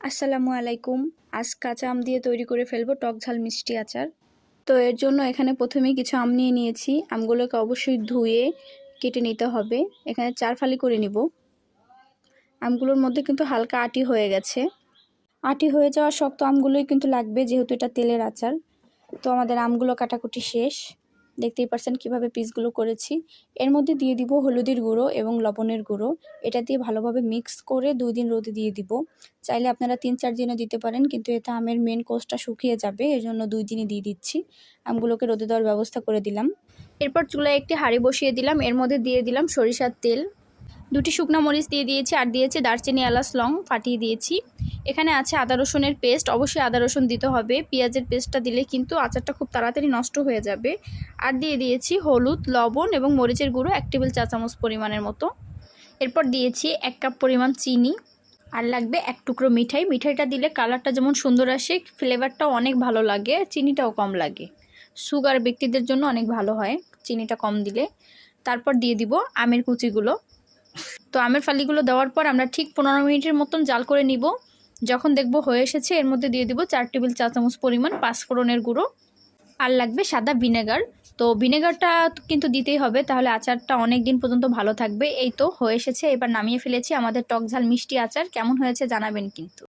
আসসালামু আলাইকুম। আজ কাঁচা আম দিয়ে তৈরি করে ফেলবো টক ঝাল মিষ্টি আচার। তো এর জন্য এখানে প্রথমেই কিছু আম নিয়ে নিয়েছি। আমগুলোকে অবশ্যই ধুয়ে কেটে নিতে হবে। এখানে 4 ফালি করে নিব। আমগুলোর মধ্যে কিন্তু হালকা আটি হয়ে গেছে। আটি হয়ে যাওয়া শক্ত আমগুলোই কিন্তু লাগবে, যেহেতু এটা তেলের আচার। তো আমাদের আমগুলো কাটাকুটি শেষ। দেখতেই পারছেন কিভাবে পিসগুলো করেছি। এর মধ্যে দিয়ে দিব হলুদের গুঁড়ো এবং লবণের গুঁড়ো। এটা দিয়ে ভালোভাবে মিক্স করে 2 দিন রোদে দিয়ে দিব। চাইলে আপনারা 3-4 দিনও দিতে পারেন, কিন্তু এতে আমের মেন কোষটা শুকিয়ে যাবে, এজন্য 2 দিনই দিয়ে দিচ্ছি। আমগুলোকে রোদে দেওয়ার ব্যবস্থা করে দিলাম। এরপর চুলায় একটি হাঁড়ি বসিয়ে দিলাম। এর মধ্যে দিয়ে দিলাম সরিষার তেল, 2টি শুকনো মরিচ দিয়ে দিয়েছি, আর দিয়েছি দারচিনি, এলাচ, লং ফাটিয়ে দিয়েছি। এখানে আছে আদা রসুনের পেস্ট। অবশ্যই আদা রসুন দিতে হবে। পেঁয়াজের পেস্টটা দিলে কিন্তু আচারটা খুব তাড়াতাড়ি নষ্ট হয়ে যাবে। আর দিয়ে দিয়েছি হলুদ, লবণ এবং মরিচের গুঁড়ো 1 টেবিল চা চামচ পরিমাণের মতো। এরপর দিয়েছি 1 কাপ পরিমাণ চিনি, আর লাগবে 1 টুকরো মিঠাই। মিঠাইটা দিলে কালারটা যেমন সুন্দর আসে, ফ্লেভারটাও অনেক ভালো লাগে, চিনিটাও কম লাগে। সুগার ব্যক্তিদের জন্য অনেক ভালো হয় চিনিটা কম দিলে। তারপর দিয়ে দিব আমের কুচিগুলো। তো আমের ফালিগুলো দেওয়ার পর আমরা ঠিক 15 মিনিটের মতন জাল করে নিব। যখন দেখব হয়ে এসেছে, এর মধ্যে দিয়ে দিব 4 টেবিল চা চামচ পরিমাণ পাঁচফোড়নের গুঁড়ো, আর লাগবে সাদা ভিনেগার। তো ভিনেগারটা কিন্তু দিতেই হবে, তাহলে আচারটা অনেক দিন পর্যন্ত ভালো থাকবে। এই তো হয়ে এসেছে, এবার নামিয়ে ফেলেছি আমাদের টক ঝাল মিষ্টি আচার। কেমন হয়েছে জানাবেন কিন্তু।